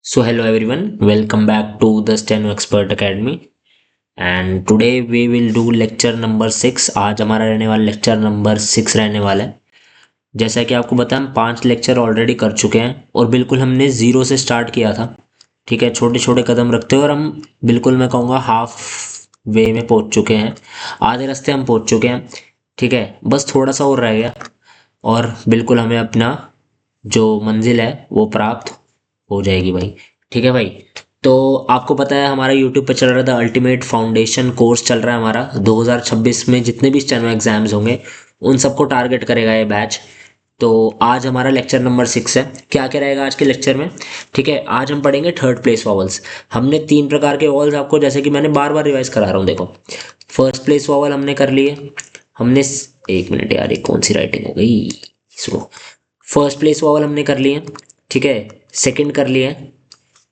So hello everyone, welcome back to the Steno Expert Academy and today we will do lecture number 6। आज हमारा रहने वाला lecture number 6 रहने वाला है। जैसा कि आपको पता है हम 5 लेक्चर ऑलरेडी कर चुके हैं और बिल्कुल हमने ज़ीरो से स्टार्ट किया था। ठीक है, छोटे छोटे कदम रखते हुए और हम बिल्कुल मैं कहूँगा हाफ वे में पहुँच चुके हैं, आधे रास्ते हम पहुँच चुके हैं। ठीक है, बस थोड़ा सा और रह गया और बिल्कुल हमें अपना जो मंजिल है वो प्राप्त हो जाएगी भाई। ठीक है भाई, तो आपको पता है हमारा यूट्यूब पे चल रहा था अल्टीमेट फाउंडेशन कोर्स चल रहा है हमारा 2026 में जितने भी स्टेनो एग्जाम्स होंगे उन सबको टारगेट करेगा ये बैच। तो आज हमारा लेक्चर नंबर 6 है। क्या क्या रहेगा आज के लेक्चर में? ठीक है, आज हम पढ़ेंगे थर्ड प्लेस वॉवल्स। हमने 3 प्रकार के वॉवल्स आपको जैसे कि मैंने बार बार रिवाइज करा रहा हूँ। देखो, फर्स्ट प्लेस वॉवल हमने कर लिए। हमने एक मिनट यार, ये कौन सी राइटिंग हो गई, सुनो। फर्स्ट प्लेस वॉवल हमने कर लिए, ठीक है। सेकंड कर लिए,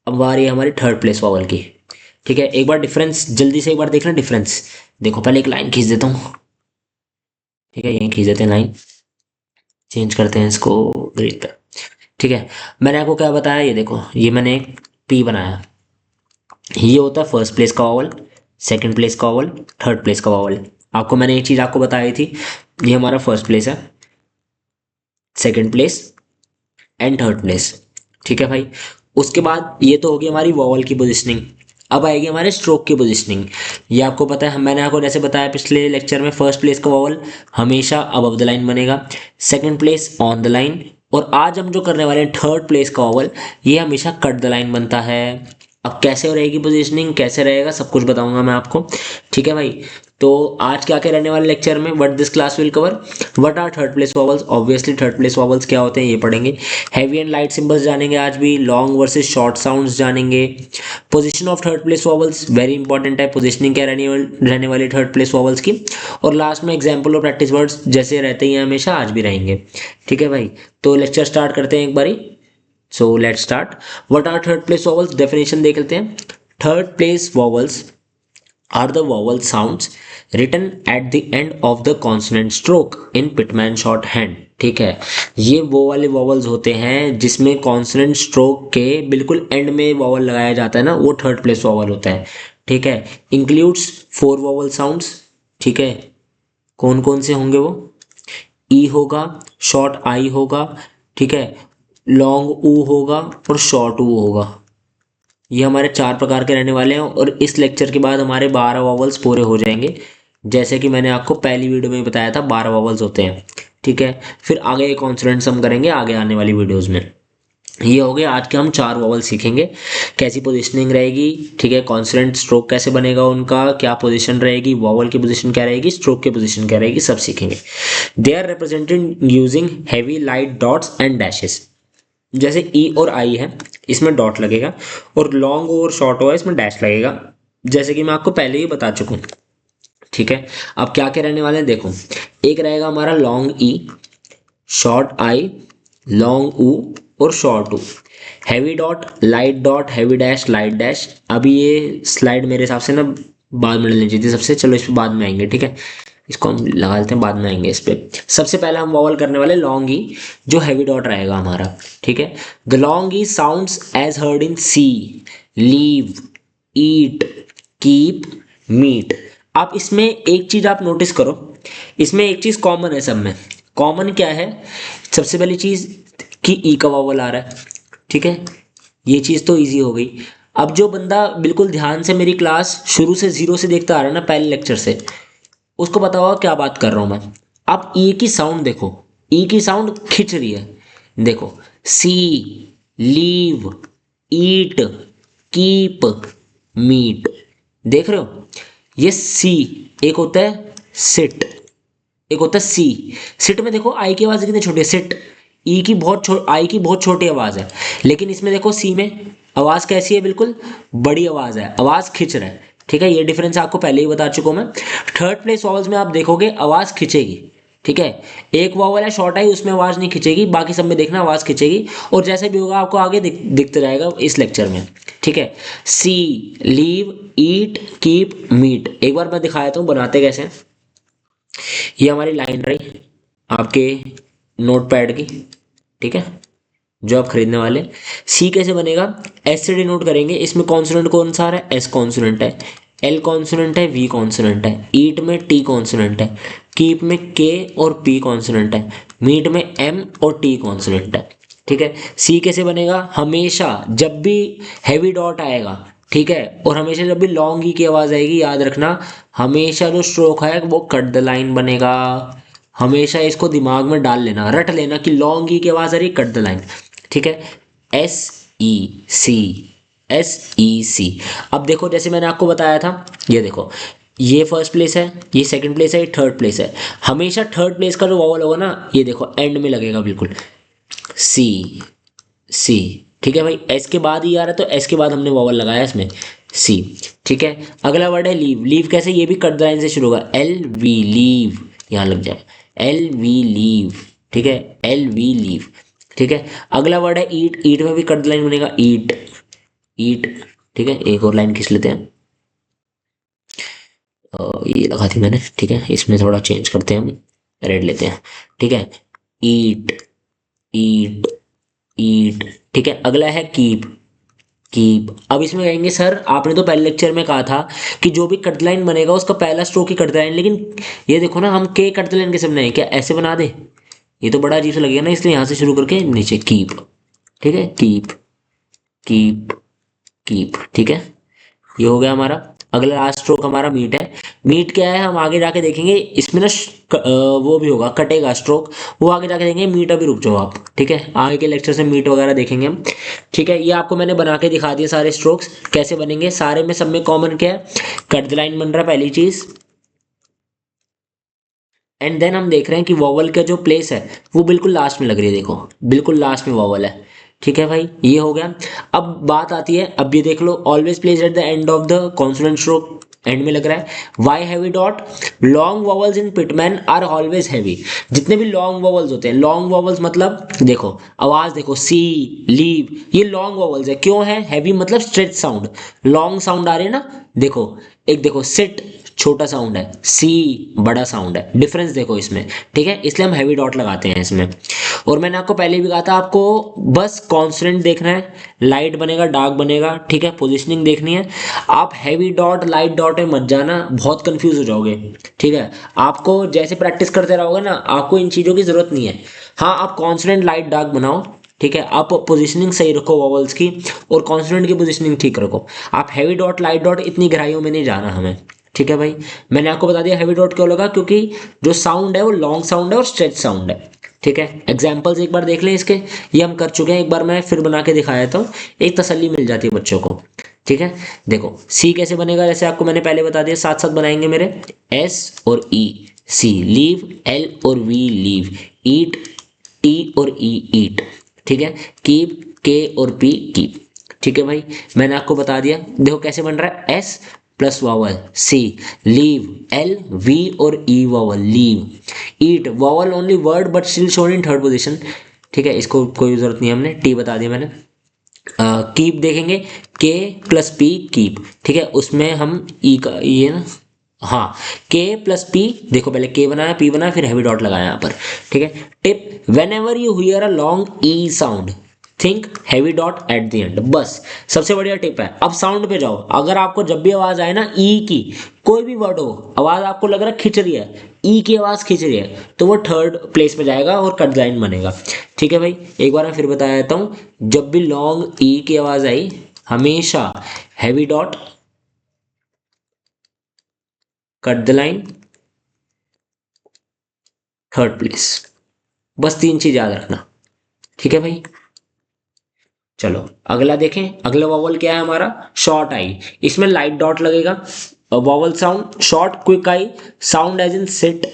अब बारी है हमारी थर्ड प्लेस वॉवल की। ठीक है, एक बार डिफरेंस जल्दी से एक बार देखना डिफरेंस। देखो, पहले एक लाइन खींच देता हूँ। ठीक है, यहीं खींच देते हैं लाइन, चेंज करते हैं इसको ग्रीन पे। ठीक है, मैंने आपको क्या बताया, ये देखो, ये मैंने एक पी बनाया। ये होता है फर्स्ट प्लेस का वॉवल, सेकंड प्लेस का वॉवल, थर्ड प्लेस का वॉवल। आपको मैंने एक चीज़ आपको बताई थी, ये हमारा फर्स्ट प्लेस है, second place and third place. ठीक है भाई, उसके बाद ये तो होगी हमारी वॉवल की पोजिशनिंग। अब आएगी हमारे स्ट्रोक की पोजिशनिंग। ये आपको पता है, मैंने आपको जैसे बताया पिछले लेक्चर में, फर्स्ट प्लेस का वॉवल हमेशा अबव द लाइन बनेगा, second place on the line, और आज हम जो करने वाले हैं थर्ड प्लेस का वॉवल, ये हमेशा कट द लाइन बनता है। अब कैसे रहेगी पोजीशनिंग, कैसे रहेगा, सब कुछ बताऊंगा मैं आपको। ठीक है भाई, तो आज क्या क्या रहने वाले लेक्चर में, what this class will cover, what are third place vowels, obviously third place vowels क्या होते हैं ये पढ़ेंगे। हैवी एंड लाइट सिंबल्स जानेंगे आज भी, लॉन्ग वर्सेस शॉर्ट साउंड्स जानेंगे। Position of third place vowels very important है, पोजीशनिंग क्या रहने वाली थर्ड प्लेस वॉवल्स की। और लास्ट में एग्जाम्पल और प्रैक्टिस वर्ड्स जैसे रहते ही हैं हमेशा, आज भी रहेंगे। ठीक है भाई, तो लेक्चर स्टार्ट करते हैं एक बारी। So let's start. What are third place vowels, definition देख लेते हैं। Third place vowels are the vowel sounds written at the end of the consonant stroke in Pitman shorthand। ठीक है, ये वो वाले वॉवल्स होते हैं जिसमें कॉन्सोनेंट स्ट्रोक के बिल्कुल एंड में वॉवल लगाया जाता है ना, वो थर्ड प्लेस वॉवल होता है। ठीक है, इंक्लूड्स 4 वॉवल साउंड्स। ठीक है, कौन कौन से होंगे वो? ई होगा, शॉर्ट आई होगा, ठीक है, लॉन्ग ऊ होगा और शॉर्ट ऊ होगा। ये हमारे 4 प्रकार के रहने वाले हैं और इस लेक्चर के बाद हमारे 12 वॉवल्स पूरे हो जाएंगे। जैसे कि मैंने आपको पहली वीडियो में बताया था 12 वॉवल्स होते हैं। ठीक है, फिर आगे कॉन्सोनेंट्स हम करेंगे आगे आने वाली वीडियोस में। ये हो गया आज के, हम 4 वॉवल सीखेंगे, कैसी पोजीशनिंग रहेगी। ठीक है, कॉन्सोनेंट स्ट्रोक कैसे बनेगा, उनका क्या पोजीशन रहेगी, वॉवल की पोजीशन क्या रहेगी, स्ट्रोक की पोजीशन क्या रहेगी, सब सीखेंगे। They are represented using heavy light dots and dashes. जैसे ई और आई है, इसमें डॉट लगेगा, और लॉन्ग और शॉर्ट हुआ इसमें डैश लगेगा, जैसे कि मैं आपको पहले ही बता चुका हूँ। ठीक है, अब क्या क्या रहने वाले हैं देखो। एक रहेगा हमारा लॉन्ग ई, शॉर्ट आई, लॉन्ग ऊ और शॉर्ट ऊ। Heavy dot, light dot, heavy dash, light dash. अभी ये स्लाइड मेरे हिसाब से ना बाद में लेनी चाहिए सबसे, चलो इस पर बाद में आएंगे। ठीक है, इसको हम लगा लेते हैं, बाद में आएंगे इस पे। सबसे पहले हम वॉवल करने वाले लॉन्ग ई, जो हैवी डॉट रहेगा हमारा। ठीक है, the long E sounds as heard in sea, leave, eat, keep, meet. आप इसमें एक चीज आप नोटिस करो, इसमें एक चीज कॉमन है सब में। कॉमन क्या है? सबसे पहली चीज कि ई का वॉवल आ रहा है। ठीक है, ये चीज तो इजी हो गई। अब जो बंदा बिल्कुल ध्यान से मेरी क्लास शुरू से जीरो से देखता आ रहा है ना, पहले लेक्चर से, उसको पता होगा क्या बात कर रहा हूं मैं। आप ई की साउंड देखो, ई की साउंड खिंच रही है। देखो, सी, लीव, ईट, कीप, मीट। देख रहे हो? ये सी एक होता है, सिट एक होता है सी। सिट में देखो आई की आवाज कितनी छोटी है, सिट। ई की आई की बहुत छोटी आवाज है, लेकिन इसमें देखो सी में आवाज कैसी है, बिल्कुल बड़ी आवाज है, आवाज खिंच रहा है। ठीक है, ये डिफरेंस आपको पहले ही बता चुका हूं मैं। थर्ड प्लेस वॉवल्स में आप देखोगे आवाज खिंचेगी। ठीक है, एक वॉवल है शॉर्ट आई, उसमें आवाज नहीं खिंचेगी, बाकी सब में देखना आवाज खिंचेगी। और जैसे भी होगा आपको आगे दिखता जाएगा इस लेक्चर में। ठीक है, सी, लीव, ईट, कीप, मीट। एक बार मैं दिखाया था बनाते कैसे हैं। ये हमारी लाइन रही आपके नोट पैड की। ठीक है, जो आप खरीदने वाले। सी कैसे बनेगा, एस से डिनोट करेंगे। इसमें कॉन्सोनेंट कौन सा आ रहा है, एस कॉन्सोनेंट है, एल कॉन्सोनेंट है, वी कॉन्सोनेंट है, ईट में टी कॉन्सोनेंट है, कीप में के और पी कॉन्सोनेंट है, मीट में एम और टी कॉन्सोनेंट है। ठीक है, सी कैसे बनेगा, हमेशा जब भी हैवी डॉट आएगा, ठीक है, और हमेशा जब भी लॉन्ग ई की आवाज आएगी, याद रखना हमेशा जो स्ट्रोक है वो कट द लाइन बनेगा। हमेशा इसको दिमाग में डाल लेना, रट लेना कि लॉन्ग ई की आवाज आ रही, कट द लाइन। ठीक है, एस ई सी, एस ई सी। अब देखो जैसे मैंने आपको बताया था, ये देखो ये फर्स्ट प्लेस है, ये सेकंड प्लेस है, ये थर्ड प्लेस है। हमेशा थर्ड प्लेस का जो वॉवल होगा ना, ये देखो एंड में लगेगा बिल्कुल, सी, सी। ठीक है भाई, एस के बाद ही आ रहा है तो एस के बाद हमने वॉवल लगाया इसमें, सी। ठीक है, अगला वर्ड है लीव। लीव कैसे, ये भी कट द लाइन से शुरू होगा, एल वी लीव, यहाँ लग जाए, एल वी लीव। ठीक है, एल वी लीव। ठीक है, अगला वर्ड है ईट। ईट में भी कट द लाइन बनेगा, ईट, ईट। ठीक है, एक और लाइन खींच लेते हैं, ये लगा थी मैंने। ठीक है, इसमें थोड़ा चेंज करते हैं, हम रेड लेते हैं। ठीक है, ईट, ईट, ईट। ठीक है, अगला है कीप, कीप। अब इसमें कहेंगे सर आपने तो पहले लेक्चर में कहा था कि जो भी कट लाइन बनेगा उसका पहला स्ट्रोक ही कट लाइन, लेकिन ये देखो ना हम के कट लाइन कैसे बनाए, क्या ऐसे बना दे, ये तो बड़ा अजीब सा लगेगा ना, इसलिए यहाँ से शुरू करके नीचे कीप। ठीक है, कीप, कीप, कीप। ठीक है, ये हो गया हमारा। अगला लास्ट स्ट्रोक हमारा मीट है। मीट क्या है हम आगे जाके देखेंगे, इसमें ना वो भी होगा, कटेगा स्ट्रोक, वो आगे जाके देखेंगे। मीट अभी रुक जाओ आप, ठीक है, आगे के लेक्चर से मीट वगैरह देखेंगे हम। ठीक है, ये आपको मैंने बना के दिखा दिए सारे स्ट्रोक्स कैसे बनेंगे। सारे में सब में कॉमन क्या है, कट द लाइन बन रहा है पहली चीज, एंड देन हम देख रहे हैं कि वॉवल का जो प्लेस है वो बिल्कुल लास्ट में लग रही है, देखो बिल्कुल लास्ट में वॉवल है। ठीक है भाई, ये हो गया। अब बात आती है, अब ये देख लो, always place at the end of the consonant stroke, end में लग रहा है। Why heavy dot, long vowels in Pitman are always heavy. जितने भी लॉन्ग वॉवल्स होते हैं, लॉन्ग वॉवल्स मतलब देखो आवाज देखो, सी, लीव, ये लॉन्ग वॉवल्स है, क्यों है हैवी, मतलब स्ट्रेच साउंड, लॉन्ग साउंड आ रही है ना। देखो एक देखो, सिट छोटा साउंड है, सी बड़ा साउंड है, डिफरेंस देखो इसमें। ठीक है, इसलिए हम हैवी डॉट लगाते हैं इसमें। और मैंने आपको पहले भी कहा था, आपको बस कॉन्सोनेंट देखना है, लाइट बनेगा डार्क बनेगा। ठीक है, पोजीशनिंग देखनी है। आप हैवी डॉट लाइट डॉट में मत जाना, बहुत कंफ्यूज हो जाओगे। ठीक है, आपको जैसे प्रैक्टिस करते रहोगे ना, आपको इन चीज़ों की जरूरत नहीं है। हाँ, आप कॉन्सोनेंट लाइट डार्क बनाओ, ठीक है, आप पोजीशनिंग सही रखो वॉवल्स की, और कॉन्सोनेंट की पोजीशनिंग ठीक रखो। आप हैवी डॉट लाइट डॉट इतनी गहराइयों में नहीं जाना हमें। ठीक है भाई, मैंने आपको बता दिया हैवी डॉट क्यों लगा, क्योंकि जो साउंड है वो लॉन्ग साउंड है और स्ट्रेच साउंड है। ठीक है, एग्जाम्पल्स एक बार देख लें इसके, ये हम कर चुके हैं, एक बार मैं फिर बना के दिखाया तो एक तसल्ली मिल जाती है बच्चों को। ठीक है, देखो सी कैसे बनेगा, जैसे आपको मैंने पहले बता दिया, साथ साथ बनाएंगे मेरे, एस और ई, सी, लीव, एल और वी लीव, ईट, टी और ई ईट। ठीक है, कीप, के और पी कीप। ठीक है भाई, मैंने आपको बता दिया, देखो कैसे बन रहा है, S plus vowel see, leave, L V और E vowel leave, eat vowel only word but still shown in third position. ठीक है, इसको कोई जरूरत नहीं है, हमने टी बता दिया मैंने। कीप देखेंगे, के प्लस पी कीप। ठीक है, उसमें हम ई का ये ना, हाँ, के प्लस पी, देखो पहले के बनाया पी बनाया फिर हैवी डॉट लगाया यहाँ पर। ठीक है, tip, when ever you here a long E sound think heavy dot eight the and, बस सबसे बढ़िया टिप है। अब साउंड पे जाओ, अगर आपको जब भी आवाज आए ना ई की, कोई भी वर्ड हो, आवाज आपको लग रहा है खिंच रही है, ई की आवाज खिंच रही है, तो वो थर्ड प्लेस पे जाएगा और कट लाइन बनेगा। ठीक है भाई, एक बार मैं फिर बता देता हूँ, जब भी लॉन्ग ई की आवाज आई, हमेशा heavy dot, cut the line, third place, बस तीन चीज याद रखना। ठीक है भाई, चलो अगला देखें। अगला वॉवल क्या है हमारा, शॉर्ट आई। इसमें लाइट डॉट लगेगा। Vowel sound short quick I, sound as in sit,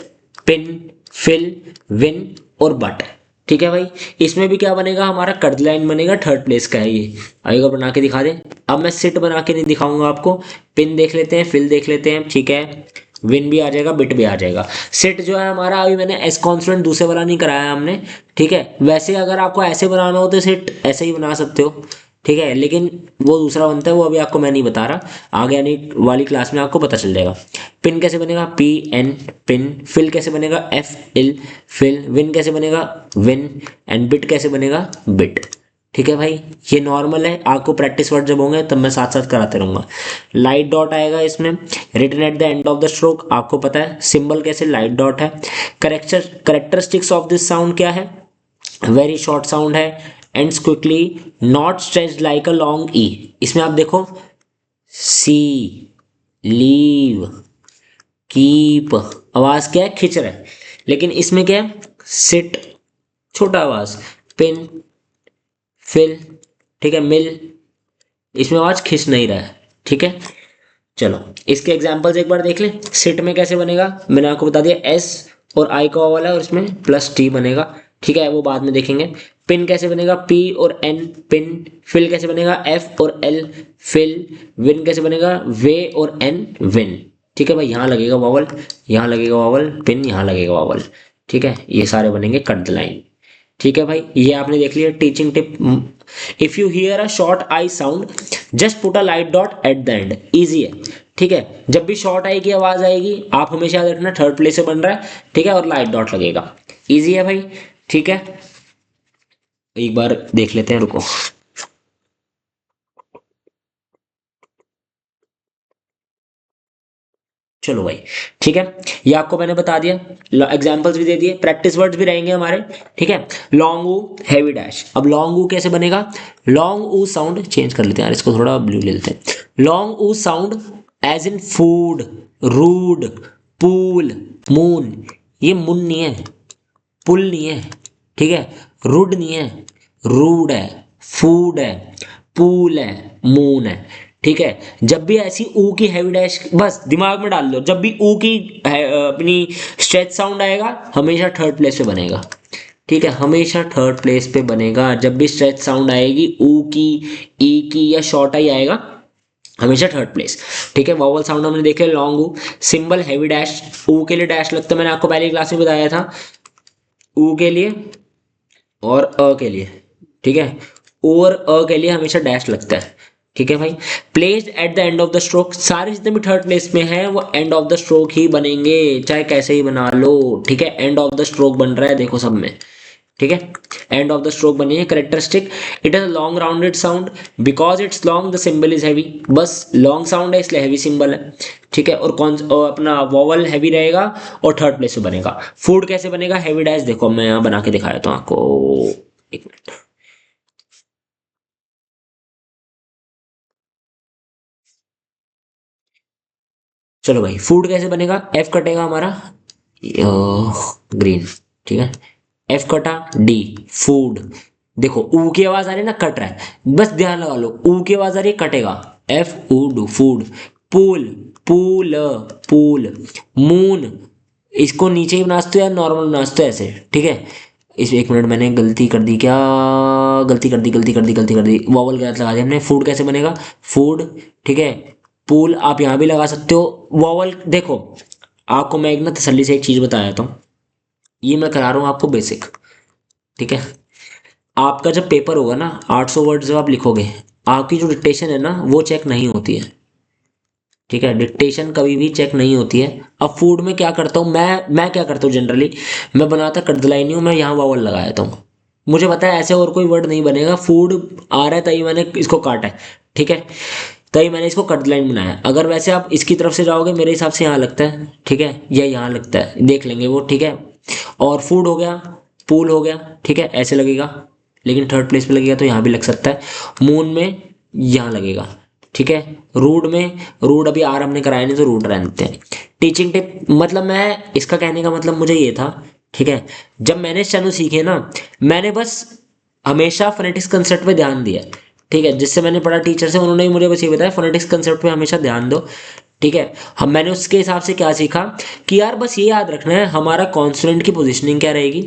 pin, fill, win और बट। ठीक है भाई, इसमें भी क्या बनेगा हमारा, कट लाइन बनेगा, थर्ड प्लेस का है ये। आएगा बना के दिखा दे। अब मैं सिट बना के नहीं दिखाऊंगा आपको, पिन देख लेते हैं, फिल देख लेते हैं। ठीक है, विन भी आ जाएगा, बिट भी आ जाएगा। सेट जो है हमारा, अभी मैंने एस कॉन्सोनेंट दूसरे वाला नहीं कराया हमने। ठीक है, वैसे अगर आपको ऐसे बनाना हो तो सेट ऐसे ही बना सकते हो। ठीक है, लेकिन वो दूसरा बनता है, वो अभी आपको मैं नहीं बता रहा, आगे आने वाली क्लास में आपको पता चल जाएगा। पिन कैसे बनेगा, पी एन पिन। फिल कैसे बनेगा, एफ इल फिल। विन कैसे बनेगा, विन। एंड बिट कैसे बनेगा, बिट। ठीक है भाई, ये नॉर्मल है, आपको प्रैक्टिस वर्ड जब होंगे तब मैं साथ साथ कराते रहूंगा। लाइट डॉट आएगा इसमें, written at the end of the stroke, आपको पता है। सिंबल कैसे, लाइट डॉट है। करेक्टरिस्टिक्स ऑफ दिस साउंड क्या है, वेरी शॉर्ट साउंड है, ends quickly, not stretched like a long E. इसमें आप देखो, सी, लीव, कीप, आवाज क्या है, खिंच रहा है। लेकिन इसमें क्या है, सिट, छोटा आवाज। पिन, फिल, ठीक है, मिल, इसमें आवाज खिंच नहीं रहा है। ठीक है, चलो इसके एग्जांपल्स एक बार देख लें। सिट में कैसे बनेगा, मैंने आपको बता दिया, एस और आई का वाला है और इसमें प्लस टी बनेगा। ठीक है, वो बाद में देखेंगे। पिन कैसे बनेगा, पी और एन पिन। फिल कैसे बनेगा, एफ और एल फिल। विन कैसे बनेगा, वे और एन विन। ठीक है भाई, यहाँ लगेगा वावल, यहाँ लगेगा वावल, पिन यहाँ लगेगा वावल। ठीक है, ये सारे बनेंगे कट द लाइन। ठीक है भाई, ये आपने देख लिया teaching tip. If you here a short I sound, just put a light dot eight the and. Easy है। ठीक है, जब भी शॉर्ट आई की आवाज आएगी, आप हमेशा याद रखना थर्ड प्लेस से बन रहा है। ठीक है, और लाइट डॉट लगेगा। इजी है भाई। ठीक है, एक बार देख लेते हैं, रुको। चलो भाई, ठीक है, ये आपको मैंने बता दिया, एग्जांपल्स भी दे दिए, प्रैक्टिस वर्ड्स भी रहेंगे हमारे। ठीक है, लॉन्ग ऊ, हैवी डैश। अब लॉन्ग ऊ कैसे बनेगा, लॉन्ग ऊ साउंड चेंज कर लेते हैं यार, इसको थोड़ा ब्लू ले लेते हैं। लॉन्ग ऊ sound as in food, rude, pool, moon. ये मुन नहीं है, पुल नहीं है। ठीक है, रुड नहीं है, रूड है, फूड है, पूल है, मून है। ठीक है, जब भी ऐसी ऊ की हैवी डैश, बस दिमाग में डाल लो, जब भी ऊ की अपनी स्ट्रेच साउंड आएगा, हमेशा थर्ड प्लेस पे बनेगा। ठीक है, हमेशा थर्ड प्लेस पे बनेगा। जब भी स्ट्रेच साउंड आएगी, ऊ की, ई की या शॉर्ट आई आएगा, हमेशा थर्ड प्लेस। ठीक है, वॉवल साउंड हमने देखे, लॉन्ग ऊ। सिंबल हैवी डैश, ऊ के लिए डैश लगता है, मैंने आपको पहली क्लास में बताया था, ऊ के लिए और अ के लिए। ठीक है, और अ के लिए हमेशा डैश लगता है। ठीक है भाई, placed at the end of the stroke, सारे जितने भी थर्ड प्लेस में है वो एंड ऑफ द स्ट्रोक ही बनेंगे, चाहे कैसे ही बना लो। ठीक है, एंड ऑफ द स्ट्रोक बन रहा है, देखो सब में। ठीक है, एंड ऑफ द स्ट्रोक बनी है। Characteristic, it is long rounded sound, because it's long the symbol is heavy. बस लॉन्ग साउंड है इसलिए हैवी सिंबल है। ठीक है, और अपना वॉवल हैवी रहेगा और थर्ड प्लेस पे बनेगा। फूड कैसे बनेगा, हैवी डैश, देखो मैं यहाँ बना के दिखाया था आपको, एक मिनट। चलो भाई, फूड कैसे बनेगा, एफ कटेगा हमारा, ग्रीन। ठीक है, एफ कटा, डी, फूड। देखो ऊ की आवाज आ रही है ना, कट रहा है, बस ध्यान लगा लो, ऊ की आवाज आ रही है, कटेगा, एफ ऊ do, food. Pool, pool, pool. Moon, इसको नीचे ही बनाते हो या नॉर्मल बनाते हो ऐसे। ठीक है, इस एक मिनट, मैंने गलती कर दी क्या, गलती कर दी, वॉवल गलत लगा दिया हमने। फूड कैसे बनेगा, फूड। ठीक है, पूल आप यहाँ भी लगा सकते हो, वॉवल देखो, आपको मैं एक ना तसल्ली से एक चीज बता देता हूँ, ये मैं करा रहा हूँ आपको बेसिक। ठीक है, आपका जब पेपर होगा ना, 800 वर्ड जब आप लिखोगे, आपकी जो डिक्टेशन है ना वो चेक नहीं होती है। ठीक है, डिक्टेशन कभी भी चेक नहीं होती है। अब फूड में क्या करता हूँ मैं क्या करता हूँ जनरली, मैं बनाता कटदलाई नहीं हूँ, मैं यहाँ वावल लगा देता हूँ। मुझे पता है ऐसे और कोई वर्ड नहीं बनेगा, फूड आ रहा है तभी मैंने इसको काटा है। ठीक है, तभी मैंने इसको कट लाइन बनाया। अगर वैसे आप इसकी तरफ से जाओगे, मेरे हिसाब से यहाँ लगता है। ठीक है, या यहाँ लगता है, देख लेंगे वो। ठीक है, और फूड हो गया, पूल हो गया। ठीक है, ऐसे लगेगा, लेकिन थर्ड प्लेस पे लगेगा तो यहाँ भी लग सकता है। मून में यहाँ लगेगा। ठीक है, रूड में, रूड अभी आर हमने कराया नहीं तो रूड रहने देते हैं। टीचिंग टिप, मतलब मैं इसका कहने का मतलब मुझे ये था। ठीक है, जब मैंने शनु सीखे ना, मैंने बस हमेशा फोनेटिक्स कंसेप्ट पे ध्यान दिया। ठीक है, जिससे मैंने पढ़ा टीचर से, उन्होंने भी मुझे बस ये बताया फोनेटिक्स कंसेप्ट पे हमेशा ध्यान दो। ठीक है, हम मैंने उसके हिसाब से क्या सीखा कि यार बस ये याद रखना है हमारा कॉन्सोनेंट की पोजीशनिंग क्या रहेगी।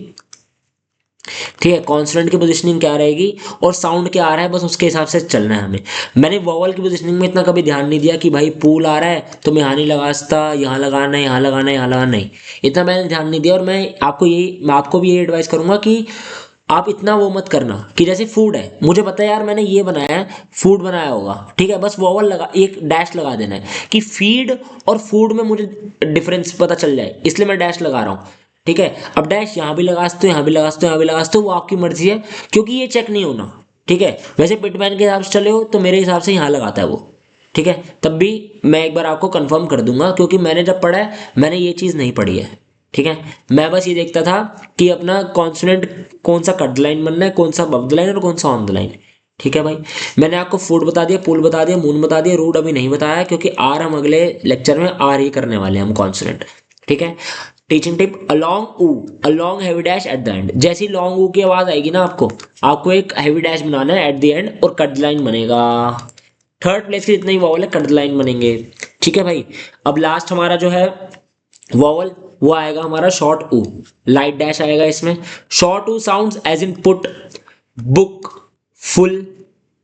ठीक है, कॉन्सोनेंट की पोजीशनिंग क्या रहेगी और साउंड क्या आ रहा है, बस उसके हिसाब से चलना है हमें। मैंने वोवल की पोजीशनिंग में इतना कभी ध्यान नहीं दिया कि भाई पूल आ रहा है तो मैं यहाँ नहीं लगा सकता, यहाँ लगाना है, यहाँ लगाना है, यहाँ लगाना नहीं, इतना मैंने ध्यान नहीं दिया। और मैं आपको भी यही एडवाइस करूंगा कि आप इतना वो मत करना कि जैसे फूड है, मुझे पता है यार मैंने ये बनाया है, फूड बनाया होगा, ठीक है, बस वोवल लगा, एक डैश लगा देना है कि फीड और फूड में मुझे डिफरेंस पता चल जाए, इसलिए मैं डैश लगा रहा हूँ। ठीक है, अब डैश यहाँ भी लगा सकते हो, यहाँ भी लगा सकते हो, यहाँ भी लगा सकते हो, वो आपकी मर्जी है, क्योंकि ये चेक नहीं होना। ठीक है, वैसे पिटमैन के हिसाब से चले हो तो मेरे हिसाब से यहाँ लगाता है वो। ठीक है, तब भी मैं एक बार आपको कंफर्म कर दूंगा, क्योंकि मैंने जब पढ़ा है मैंने ये चीज़ नहीं पढ़ी है। ठीक है, मैं बस ये देखता था कि अपना कॉन्सोनेंट कौन सा कट द लाइन बनना है, कौन सा अबव द लाइन और कौन सा ऑन द लाइन। ठीक है भाई, मैंने आपको फूड बता दिया, पूल बता दिया, मून बता दिया, रूट अभी नहीं बताया, क्योंकि आर हम अगले लेक्चर में आर ही करने वाले हैं हम कॉन्सोनेंट। ठीक है, टीचिंग टिप, अलोंग ऊ, along heavy dash at the and. जैसी लॉन्ग ऊ की आवाज आएगी ना आपको एक हैवी डैश बनाना है एट द एंड और कट द लाइन बनेगा। थर्ड प्लेस के जितने ही वॉवल है कट द लाइन बनेंगे। ठीक है भाई, अब लास्ट हमारा जो है वॉवल वो आएगा हमारा शॉर्ट ऊ, लाइट डैश आएगा इसमें। शॉर्ट ऊ sounds as in put, book, full,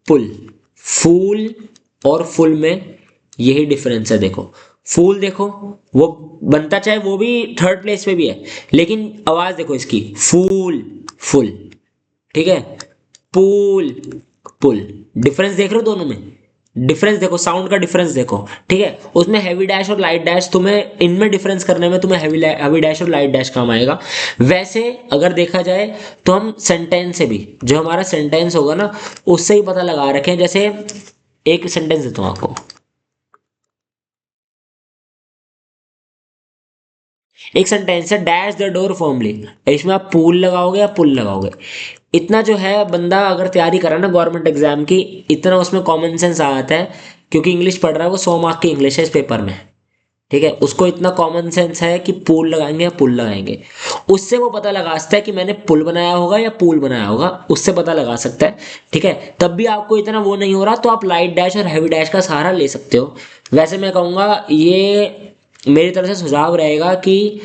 pull. फूल और फुल में यही डिफरेंस है। देखो फूल, देखो वो बनता चाहे वो भी थर्ड प्लेस पे भी है, लेकिन आवाज देखो इसकी, फूल फुल। ठीक है, पूल पुल, डिफरेंस देख रहे हो दोनों में, डिफरेंस देखो, साउंड का डिफरेंस देखो। ठीक है, उसमें हैवी डैश और लाइट डैश, तुम्हें इनमें डिफरेंस करने में तुम्हें हैवी डैश और लाइट डैश काम आएगा। वैसे अगर देखा जाए तो हम सेंटेंस से भी, जो हमारा सेंटेंस होगा ना, उससे ही पता लगा रखे हैं। जैसे एक सेंटेंस देता हूं आपको, एक सेंटेंस है, डैश द डोर फॉर्मली, इसमें आप पूल लगाओगे या पुल लगाओगे। इतना जो है बंदा अगर तैयारी करा ना गवर्नमेंट एग्जाम की, इतना उसमें कॉमन सेंस आ जाता है, क्योंकि इंग्लिश पढ़ रहा है वो, 100 मार्क की इंग्लिश है इस पेपर में। ठीक है, उसको इतना कॉमन सेंस है कि पूल लगाएंगे या पुल लगाएंगे, उससे वो पता लगा सकता है कि मैंने पुल बनाया होगा या पूल बनाया होगा, उससे पता लगा सकता है। ठीक है, तब भी आपको इतना वो नहीं हो रहा तो आप लाइट डैश और हैवी डैश का सहारा ले सकते हो। वैसे मैं कहूँगा ये मेरी तरफ से सुझाव रहेगा कि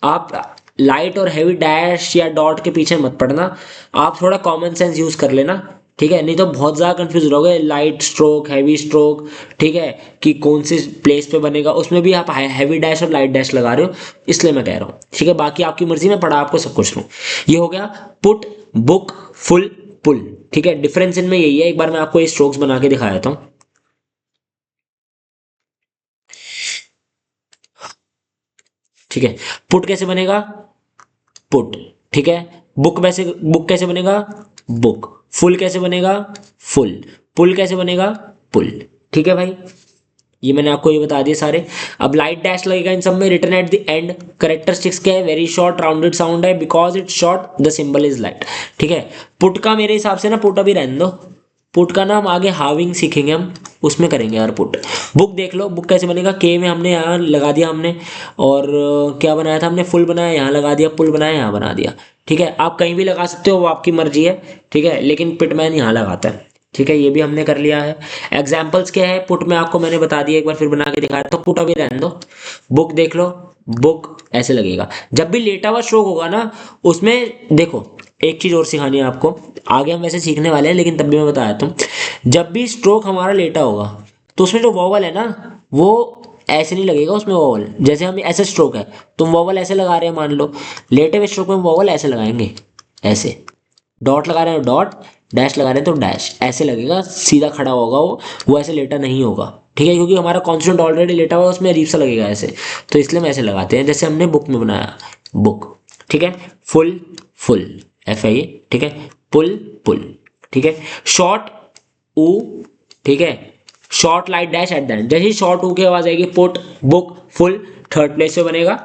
आप लाइट और हैवी डैश या डॉट के पीछे मत पड़ना, आप थोड़ा कॉमन सेंस यूज कर लेना। ठीक है, नहीं तो बहुत ज़्यादा कंफ्यूज रहोगे, लाइट स्ट्रोक हैवी स्ट्रोक, ठीक है, कि कौन सी प्लेस पे बनेगा, उसमें भी आप हैवी डैश और लाइट डैश लगा रहे हो, इसलिए मैं कह रहा हूँ। ठीक है, बाकी आपकी मर्जी में पढ़ा आपको सब कुछ लूँ। ये हो गया पुट, बुक, फुल, पुल। ठीक है, डिफरेंस इनमें यही है, एक बार मैं आपको ये स्ट्रोक्स बना के दिखा देता हूँ। ठीक है, पुट कैसे बनेगा, पुट। ठीक है, बुक कैसे बनेगा, बुक। फुल कैसे बनेगा, फुल। पुल कैसे बनेगा, पुल। ठीक है भाई, ये मैंने आपको ये बता दिए सारे। अब लाइट डैश लगेगा इन सब में, return eight the and. Characteristics क्या है, वेरी शॉर्ट राउंडेड साउंड है, because it's short the symbol is light. ठीक है, पुट का मेरे हिसाब से ना, पुट अभी रहने दो, पुट का ना हम आगे हाविंग सीखेंगे, हम उसमें करेंगे यार पुट। बुक देख लो, बुक कैसे बनेगा, के में हमने यहाँ लगा दिया हमने, और क्या बनाया था हमने, फुल बनाया यहाँ लगा दिया, पुल बनाया यहाँ बना दिया। ठीक है, आप कहीं भी लगा सकते हो, वो आपकी मर्जी है। ठीक है, लेकिन पिटमैन यहाँ लगाता है। ठीक है, ये भी हमने कर लिया है। एग्जाम्पल्स क्या है, पुट में आपको मैंने बता दिया, एक बार फिर बना के दिखाया, तो पुट अभी रहने दो। बुक देख लो, बुक ऐसे लगेगा। जब भी लेटा हुआ स्ट्रोक होगा ना, उसमें देखो एक चीज और सिखानी है आपको, आगे हम वैसे सीखने वाले हैं, लेकिन तब भी मैं बता देता हूँ। जब भी स्ट्रोक हमारा लेटा होगा तो उसमें जो वॉवल है ना, वो ऐसे नहीं लगेगा उसमें वॉवल, जैसे हम ऐसे स्ट्रोक है, तुम वॉवल ऐसे लगा रहे हैं मान लो, लेटे हुए स्ट्रोक में वॉवल ऐसे लगाएंगे, ऐसे डॉट लगा रहे हो डॉट, डैश लगा रहे हैं तो डैश, ऐसे लगेगा, सीधा खड़ा होगा वो ऐसे लेटा नहीं होगा। ठीक है, क्योंकि हमारा कॉन्स्टेंट ऑलरेडी लेटा हुआ है, उसमें अजीब सा लगेगा ऐसे, तो इसलिए हम ऐसे लगाते हैं जैसे हमने बुक में बनाया, बुक। ठीक है, फुल, फुल, एफ है ये। ठीक है, पुल, पुल। ठीक है, शॉर्ट ऊ। ठीक है, short light dash at the and, जैसे ही शॉर्ट ऊ की आवाज आएगी, put, book, full, third place पे बनेगा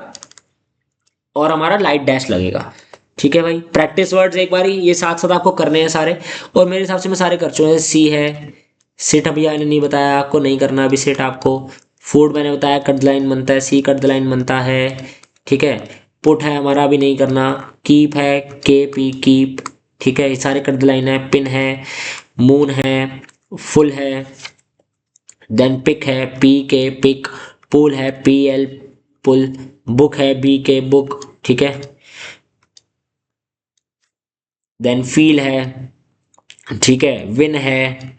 और हमारा लाइट डैश लगेगा। ठीक है भाई, प्रैक्टिस वर्ड्स एक बार ये साथ साथ आपको करने हैं सारे, और मेरे हिसाब से मैं सारे कर चुका हूँ। सी है, सिट अभी मैंने नहीं बताया आपको, नहीं करना अभी सिट आपको। फूड मैंने बताया कट द लाइन बनता है, सी कट द लाइन बनता है। ठीक है, पुट है हमारा अभी नहीं करना, कीप है, के पी कीप। ठीक है, ये सारे कट द लाइन है। पिन है, मून है, फुल है, देन पिक है, पी के पिक। पुल है, पी एल पुल। बुक है, बी के बुक। ठीक है, देन फील है। ठीक है, विन है,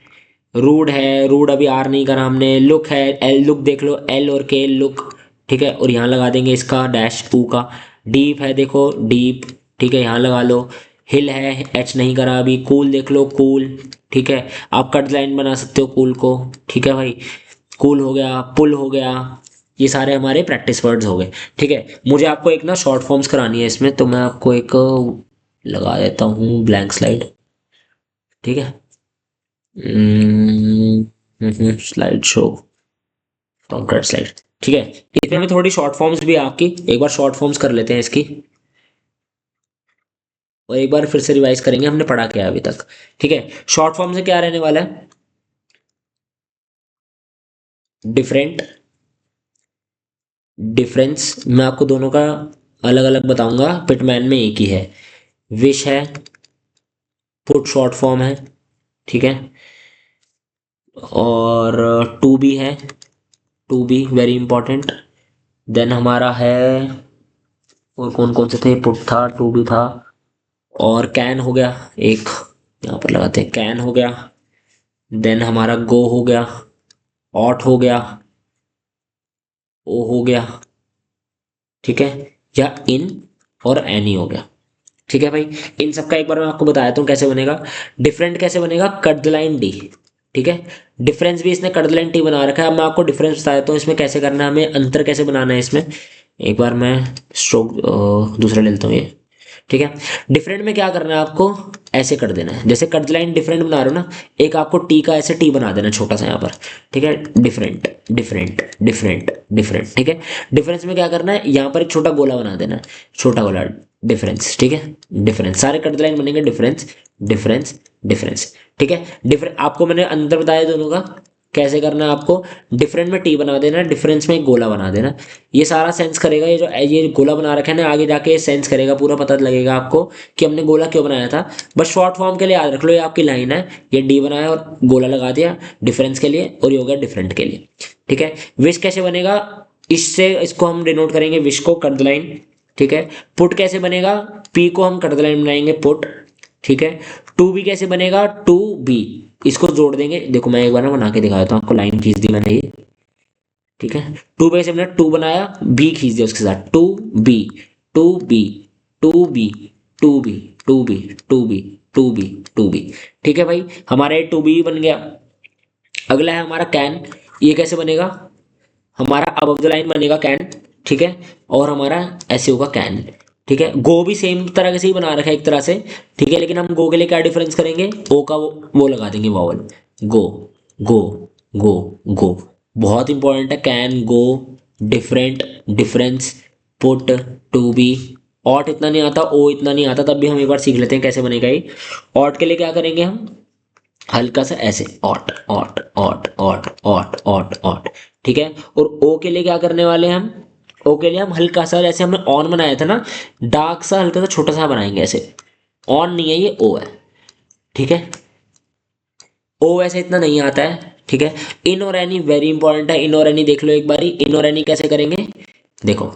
रूड है, रूड अभी आर नहीं करा हमने। लुक है, एल लुक देख लो, एल और के लुक। ठीक है, और यहाँ लगा देंगे इसका डैश टू का। डीप है, देखो डीप। ठीक है, यहाँ लगा लो। हिल है, एच नहीं करा अभी। कूल देख लो, कूल, ठीक है, आप कट लाइन बना सकते हो कूल को, ठीक है भाई। कूल हो गया, पुल हो गया, ये सारे हमारे प्रैक्टिस वर्ड्स हो गए, ठीक है। मुझे आपको एक ना शॉर्ट फॉर्म्स करानी है इसमें, तो मैं आपको एक लगा देता हूँ ब्लैंक स्लाइड, ठीक है। स्लाइड शो, कॉन्क्रीट स्लाइड, ठीक है। इसमें हमें थोड़ी शॉर्ट फॉर्म्स भी है आपकी, एक बार शॉर्ट फॉर्म्स कर लेते हैं इसकी, और एक बार फिर से रिवाइज करेंगे हमने पढ़ा क्या है अभी तक, ठीक है। शॉर्ट फॉर्म से क्या रहने वाला है? डिफरेंट, डिफरेंस, मैं आपको दोनों का अलग अलग बताऊंगा, पिटमैन में एक ही है। विश है, पुट शॉर्ट फॉर्म है, ठीक है। और टू बी है, to be very important. Then हमारा है, और कौन कौन से थे? पुट था, टू बी था, और कैन हो गया एक, यहाँ पर लगाते हैं, कैन हो गया। देन हमारा गो हो गया, ऑट हो गया, ओ हो गया, ठीक है, या इन और एनी हो गया, ठीक है भाई। इन सब का एक बार मैं आपको बता देता हूँ कैसे बनेगा। डिफरेंट कैसे बनेगा? कट द लाइन डी, ठीक है। डिफरेंस भी इसने कट द लाइन टी बना रखा है। अब मैं आपको डिफरेंस बता देता हूँ इसमें कैसे करना है, हमें अंतर कैसे बनाना है इसमें। एक बार मैं स्ट्रोक दूसरा ले लेता हूँ ये, ठीक है। डिफरेंट में क्या करना है आपको? ऐसे कर देना है, जैसे कट द लाइन डिफरेंट बना रहे हो ना, एक आपको टी का ऐसे टी बना देना छोटा सा यहाँ पर, ठीक है। डिफरेंट, डिफरेंट, डिफरेंट, डिफरेंट, ठीक है। डिफरेंस में क्या करना है? यहाँ पर एक छोटा गोला बना देना है, छोटा गोला, डिफरेंस, ठीक है। डिफरेंस, सारे कट द लाइन बनेंगे डिफरेंस, डिफरेंस, डिफरेंस, ठीक है। डिफरेंट आपको मैंने अंदर बताया दोनों का कैसे करना है आपको। डिफरेंट में टी बना देना, डिफरेंस में एक गोला बना देना, ये सारा सेंस करेगा। ये जो ये गोला बना रखा है ना, आगे जाके सेंस करेगा, पूरा पता लगेगा आपको कि हमने गोला क्यों बनाया था। बस शॉर्ट फॉर्म के लिए याद रख लो, ये आपकी लाइन है, ये डी बनाया और गोला लगा दिया डिफरेंस के लिए, और ये हो गया डिफरेंट के लिए, ठीक है। विश कैसे बनेगा? इससे इसको हम डिनोट करेंगे, विश को कट द लाइन, ठीक है। पुट कैसे बनेगा? पी को हम कट द लाइन बनाएंगे, पुट, ठीक है। टू बी कैसे बनेगा? टू बी, इसको जोड़ देंगे। देखो मैं एक बार ना बना के दिखा देता हूँ आपको, लाइन खींच दी मैंने ये, ठीक है। टू पे से हमने टू बनाया, बी खींच दिया उसके साथ, to be, to be, to be, to be, to be, to be, to be, to be, ठीक है भाई, हमारा ये टू बी बन गया। अगला है हमारा कैन, ये कैसे बनेगा? हमारा अब द लाइन बनेगा कैन, ठीक है, और हमारा ऐसे होगा कैन, ठीक है। गो भी सेम तरह से ही बना रखा है एक तरह से, ठीक है, लेकिन हम गो के लिए क्या डिफरेंस करेंगे? ओ का वो लगा देंगे वॉवल, गो, गो, गो, गो, बहुत इंपॉर्टेंट है। Can, go, different, difference, put, to be. ऑट इतना नहीं आता, ओ इतना नहीं आता, तब भी हम एक बार सीख लेते हैं कैसे बनेगा ये। ऑट के लिए क्या करेंगे हम? हल्का सा ऐसे, ऑट, ऑट, ऑट, ऑट, ऑट, ऑट, ऑट, ठीक है। और ओ के लिए क्या करने वाले हैं हम? ओ के लिए हम हल्का सा, जैसे हमने ऑन बनाया था ना, डार्क सा हल्का सा छोटा सा बनाएंगे ऐसे। ऑन नहीं है ये, ओ है, ठीक है। ओ वैसे इतना नहीं आता है, ठीक है। इन और एनी वेरी इंपॉर्टेंट है, इन और एनी देख लो एक बारी। इन और एनी कैसे करेंगे? देखो,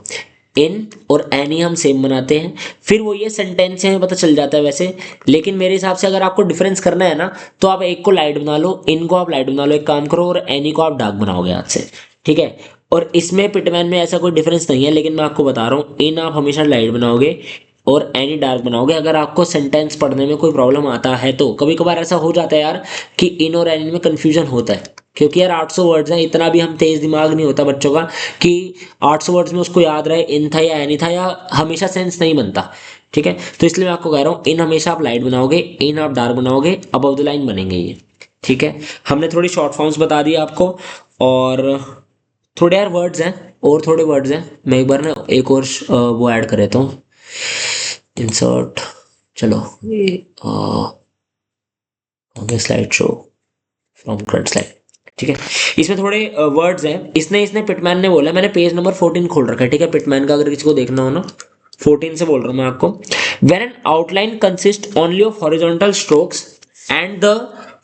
इन और एनी हम सेम बनाते हैं, फिर वो ये सेंटेंस से हमें पता चल जाता है वैसे। लेकिन मेरे हिसाब से अगर आपको डिफरेंस करना है ना, तो आप एक को लाइट बना लो, इन को आप लाइट बना लो, एक काम करो, और एनी को आप डार्क बनाओगे हाथ से, ठीक है। और इसमें पिटमैन में ऐसा कोई डिफरेंस नहीं है, लेकिन मैं आपको बता रहा हूँ, इन आप हमेशा लाइट बनाओगे और एनी डार्क बनाओगे। अगर आपको सेंटेंस पढ़ने में कोई प्रॉब्लम आता है, तो कभी कभार ऐसा हो जाता है यार कि इन और एनी में कंफ्यूजन होता है, क्योंकि यार 800 वर्ड्स हैं, इतना भी हम तेज दिमाग नहीं होता बच्चों का कि 800 वर्ड्स में उसको याद रहे इन था या एनी था, या हमेशा सेंस नहीं बनता, ठीक है। तो इसलिए मैं आपको कह रहा हूँ, इन हमेशा आप लाइट बनाओगे, इन आप डार्क बनाओगे, अबव द लाइन बनेंगे ये, ठीक है। हमने थोड़ी शॉर्ट फॉर्म्स बता दी आपको, और थोड़े यार वर्ड्स हैं, और थोड़े वर्ड्स हैं, मैं एक बार ना एक और वो ऐड कर देता हूँ, इंसर्ट, चलो ये slide show from current slide, ठीक है। इसमें थोड़े वर्ड्स हैं, इसने इसने पिटमैन ने बोला, मैंने पेज नंबर 14 खोल रखा है, ठीक है, पिटमैन का अगर किसी को देखना हो ना, 14 से बोल रहा हूं मैं आपको। When an outline consist only of horizontal strokes and the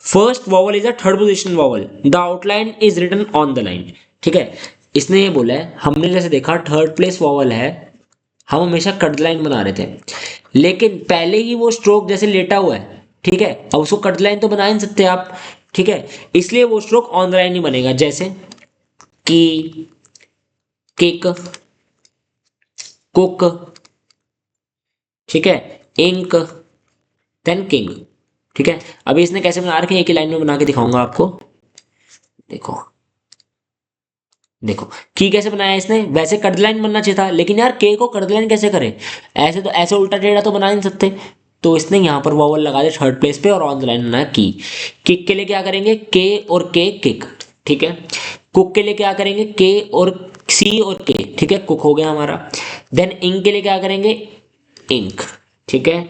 first vowel is a third position vowel, the outline is written on the line, ठीक है। इसने ये बोला है, हमने जैसे देखा थर्ड प्लेस वॉवल है, हम हमेशा कट लाइन बना रहे थे, लेकिन पहले ही वो स्ट्रोक जैसे लेटा हुआ है, ठीक है, अब उसको कट लाइन तो बना ही नहीं सकते आप, ठीक है, इसलिए वो स्ट्रोक ऑन द लाइन ही बनेगा, जैसे की, किक, कुक, ठीक है, इंक, देन किंग। ठीक है, अभी इसने कैसे बना रखे हैं, एक ही लाइन में बना के दिखाऊंगा आपको। देखो देखो की कैसे बनाया है इसने, वैसे कर्ड लाइन बनना चाहिए था, लेकिन यार के को कर्ड लाइन कैसे करें, ऐसे तो ऐसे उल्टा टेढ़ा तो बना नहीं सकते। तो इसने यहाँ पर वॉवल लगा दिया थर्ड प्लेस पे और ऑन द लाइन बनाया की। किक के लिए क्या करेंगे, के और के किक। ठीक है, कुक के लिए क्या करेंगे, के और सी और के। ठीक है, कुक हो गया हमारा। देन इंक के लिए क्या करेंगे, इंक। ठीक है,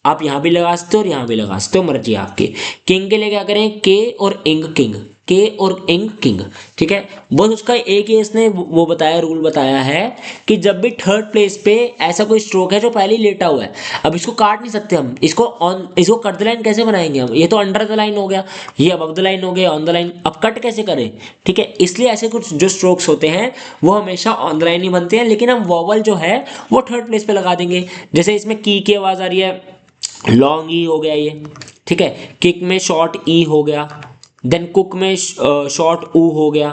आप यहां भी लगा सकते हो और यहां भी लगा सकते हो, मर्जी आपकी। किंग के लिए क्या करें, के और इंग किंग, के और इंग किंग। ठीक है, बस उसका एक ही इसने वो बताया, रूल बताया है कि जब भी थर्ड प्लेस पे ऐसा कोई स्ट्रोक है जो पहले ही लेटा हुआ है, अब इसको काट नहीं सकते हम, इसको कट द लाइन कैसे बनाएंगे हम, ये तो अंडर द लाइन हो गया, ये अबव द लाइन हो गया, ऑन द लाइन, अब कट कैसे करें। ठीक है, इसलिए ऐसे कुछ जो स्ट्रोक्स होते हैं वो हमेशा ऑन द लाइन ही बनते हैं, लेकिन हम वॉवल जो है वो थर्ड प्लेस पे लगा देंगे। जैसे इसमें की आवाज आ रही है, लॉन्ग ई हो गया ये। ठीक है, किक में शॉर्ट ई हो गया, देन कुक में शॉर्ट ऊ हो गया।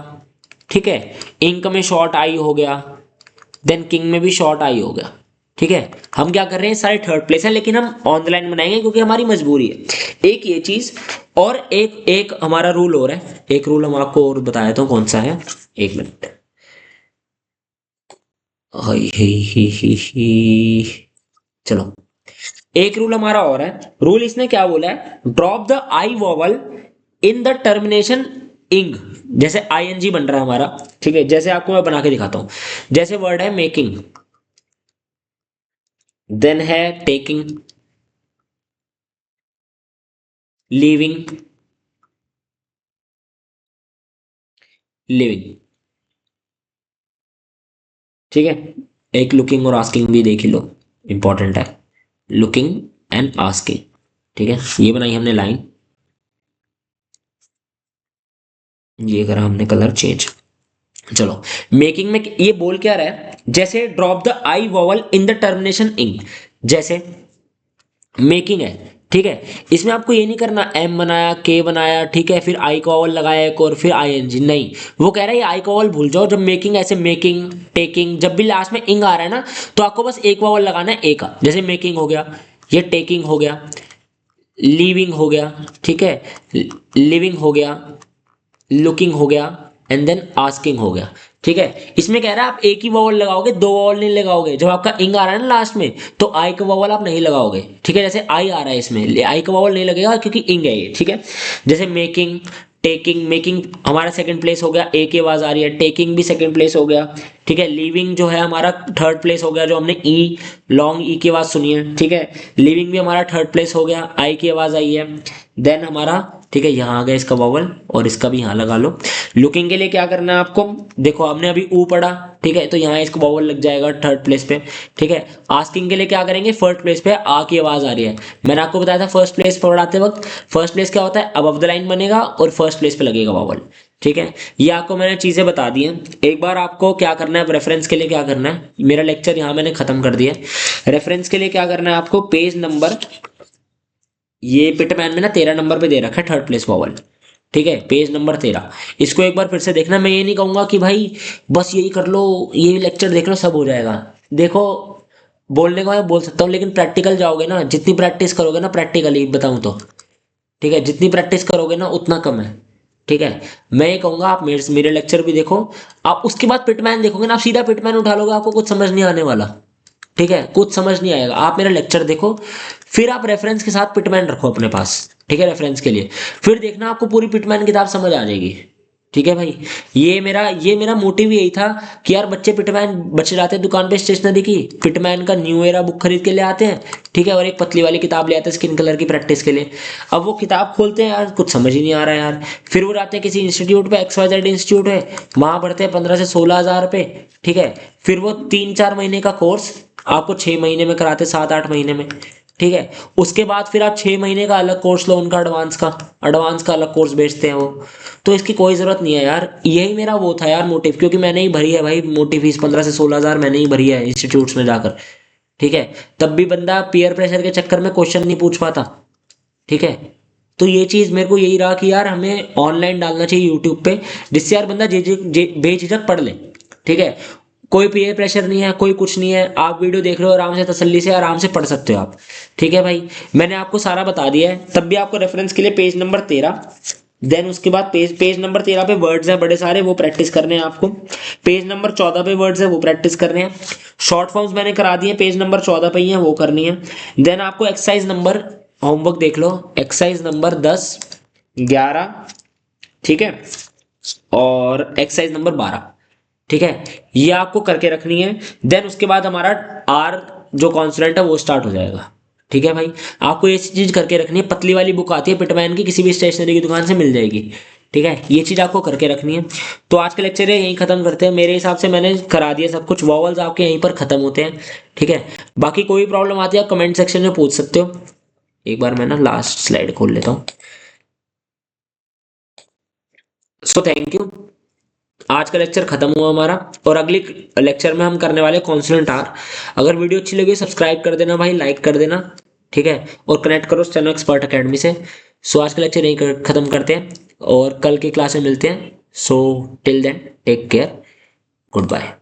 ठीक है, इंक में शॉर्ट आई हो गया, देन किंग में भी शॉर्ट आई हो गया। ठीक है, हम क्या कर रहे हैं, सारे थर्ड प्लेस है, लेकिन हम ऑन द लाइन बनाएंगे क्योंकि हमारी मजबूरी है। एक ये चीज, और एक एक हमारा रूल और है, एक रूल हम आपको और बताया था, कौन सा है, एक मिनट। हाय ही ही। चलो, एक रूल हमारा और है। रूल इसने क्या बोला है, drop the I vowel in the termination इंग। जैसे आईएनजी बन रहा है हमारा। ठीक है, जैसे आपको मैं बना के दिखाता हूं, जैसे वर्ड है मेकिंग, देन है टेकिंग, लीविंग, लिविंग। ठीक है, एक लुकिंग और आस्किंग भी देख ही लो, इंपॉर्टेंट है, लुकिंग एंड आस्किंग। ठीक है, ये बनाई हमने लाइन, ये करा हमने कलर चेंज। चलो, मेकिंग में ये बोल क्या रहा है, जैसे drop the I vowel in the termination इंग, जैसे मेकिंग है। ठीक है, इसमें आपको ये नहीं करना एम बनाया, के बनाया, ठीक है, फिर आई का वॉवल लगाया एक और फिर आई एन जी, नहीं। वो कह रहा है ये आई का वॉवल भूल जाओ, जब मेकिंग ऐसे मेकिंग टेकिंग, जब भी लास्ट में इंग आ रहा है ना, तो आपको बस एक वॉवल लगाना है, एक का, जैसे मेकिंग हो गया, ये टेकिंग हो गया, लीविंग हो गया। ठीक है, लिविंग हो गया, लुकिंग हो गया, एंड देन आस्किंग हो गया। ठीक है, इसमें कह रहा है आप एक ही वॉवल लगाओगे, दो वॉवल नहीं लगाओगे। जब आपका इंग आ रहा है ना लास्ट में, तो आई का वॉवल आप नहीं लगाओगे। ठीक है, जैसे आई आ रहा है इसमें, आई का वॉवल नहीं लगेगा क्योंकि इंग है ये। ठीक है, जैसे मेकिंग टेकिंग, मेकिंग हमारा सेकंड प्लेस हो गया, ए की आवाज आ रही है, टेकिंग भी सेकंड प्लेस हो गया। ठीक है, लीविंग जो है हमारा थर्ड प्लेस हो गया, जो हमने ई लॉन्ग ई की आवाज सुनी है। ठीक है, लिविंग भी हमारा थर्ड प्लेस हो गया, आई की आवाज आई है। देन हमारा, ठीक है, यहाँ आ गया इसका वॉवल और इसका भी यहाँ लगा लो। लुकिंग के लिए क्या करना है आपको, देखो हमने अभी ऊ पढ़ा, ठीक है, तो यहाँ इसको वॉवल लग जाएगा थर्ड प्लेस पे। ठीक है, आस्किंग के लिए क्या करेंगे, फर्स्ट प्लेस पे आ की आवाज आ रही है, मैंने आपको बताया था फर्स्ट प्लेस पढ़ाते वक्त, फर्स्ट प्लेस क्या होता है, अबव द लाइन बनेगा और फर्स्ट प्लेस पे लगेगा वॉवल। ठीक है, ये आपको मैंने चीजें बता दी हैं। एक बार आपको क्या करना है, रेफरेंस के लिए क्या करना है, मेरा लेक्चर यहाँ मैंने खत्म कर दिया है। रेफरेंस के लिए क्या करना है आपको, पेज नंबर, ये पिटमैन में ना 13 नंबर पे दे रखा है थर्ड प्लेस वॉवल। ठीक है, पेज नंबर 13, इसको एक बार फिर से देखना। मैं ये नहीं कहूंगा कि भाई बस यही कर लो, ये लेक्चर देख लो सब हो जाएगा। देखो, बोलने को मैं बोल सकता हूँ, लेकिन प्रैक्टिकल जाओगे ना, जितनी प्रैक्टिस करोगे ना, प्रैक्टिकली बताऊं तो, ठीक है, जितनी प्रैक्टिस करोगे ना उतना कम है। ठीक है, मैं ये कहूंगा आप मेरे लेक्चर भी देखो, आप उसके बाद पिटमैन देखोगे ना, आप सीधा पिटमैन उठा लोगे, आपको कुछ समझ नहीं आने वाला। ठीक है, कुछ समझ नहीं आएगा, आप मेरा लेक्चर देखो, फिर आप रेफरेंस के साथ पिटमैन रखो अपने पास। ठीक है, रेफरेंस के लिए फिर देखना आपको पूरी पिटमैन किताब समझ आ जाएगी। ठीक है भाई, ये मेरा मोटिव यही था कि यार बच्चे जाते हैं दुकान पे स्टेशनरी की, पिटमैन का न्यू एरा बुक खरीद के ले आते हैं। ठीक है, और एक पतली वाली किताब ले आते हैं स्किन कलर की प्रैक्टिस के लिए। अब वो किताब खोलते हैं यार, कुछ समझ ही नहीं आ रहा है यार। फिर वो जाते हैं किसी इंस्टीट्यूट पे, XYZ इंस्टीट्यूट है, वहां पढ़ते हैं 15 से 16 हज़ार रुपए। ठीक है, फिर वो 3-4 महीने का कोर्स आपको 6 महीने में कराते, 7-8 महीने में। ठीक है, उसके बाद फिर आप 6 महीने का अलग कोर्स लो उनका, एडवांस का अलग कोर्स बेचते हैं वो। तो इसकी कोई जरूरत नहीं है यार, यही मेरा वो था यार मोटिव, क्योंकि मैंने ही भरी है भाई मोटी फीस, 15 से 16 हज़ार मैंने ही भरी है इंस्टीट्यूट्स में जाकर। ठीक है, तब भी बंदा पीयर प्रेशर के चक्कर में क्वेश्चन नहीं पूछ पाता। ठीक है, तो ये चीज मेरे को यही रहा कि यार हमें ऑनलाइन डालना चाहिए यूट्यूब पे, जिससे यार बंदा जे जे जे बेझिझक पढ़ ले। ठीक है, कोई पीयर प्रेशर नहीं है, कोई कुछ नहीं है, आप वीडियो देख रहे हो आराम से, तसल्ली से आराम से पढ़ सकते हो आप। ठीक है भाई, मैंने आपको सारा बता दिया है। तब भी आपको रेफरेंस के लिए पेज नंबर 13, देन उसके बाद पेज नंबर 13 पे वर्ड्स है बड़े सारे, वो प्रैक्टिस करने हैं आपको। पेज नंबर 14 पे वर्ड्स है, वो प्रैक्टिस करने हैं। शॉर्ट फॉर्म्स मैंने करा दिए, पेज नंबर 14 पे ही है, वो करनी है। देन आपको एक्सरसाइज नंबर, होमवर्क देख लो, एक्सरसाइज नंबर 10, 11, ठीक है, और एक्सरसाइज नंबर 12, ठीक है, ये आपको करके रखनी है। देन उसके बाद हमारा आर जो कॉन्सोनेंट है वो स्टार्ट हो जाएगा। ठीक है भाई, आपको ये चीज करके रखनी है। पतली वाली बुक आती है पिटमैन की, किसी भी स्टेशनरी की दुकान से मिल जाएगी। ठीक है, ये चीज आपको करके रखनी है। तो आज का लेक्चर है यहीं खत्म करते हैं। मेरे हिसाब से मैंने करा दिया सब कुछ, वॉवल्स आपके यहीं पर खत्म होते हैं। ठीक है, बाकी कोई प्रॉब्लम आती है आप कमेंट सेक्शन में पूछ सकते हो। एक बार मैं ना लास्ट स्लाइड खोल लेता हूँ। सो थैंक यू, आज का लेक्चर खत्म हुआ हमारा, और अगली लेक्चर में हम करने वाले कॉन्सोनेंट आर। अगर वीडियो अच्छी लगी सब्सक्राइब कर देना भाई, लाइक कर देना। ठीक है, और कनेक्ट करो स्टेनो एक्सपर्ट एकेडमी से। सो आज का लेक्चर यहीं खत्म करते हैं और कल की क्लास में मिलते हैं। So till then take care, good bye.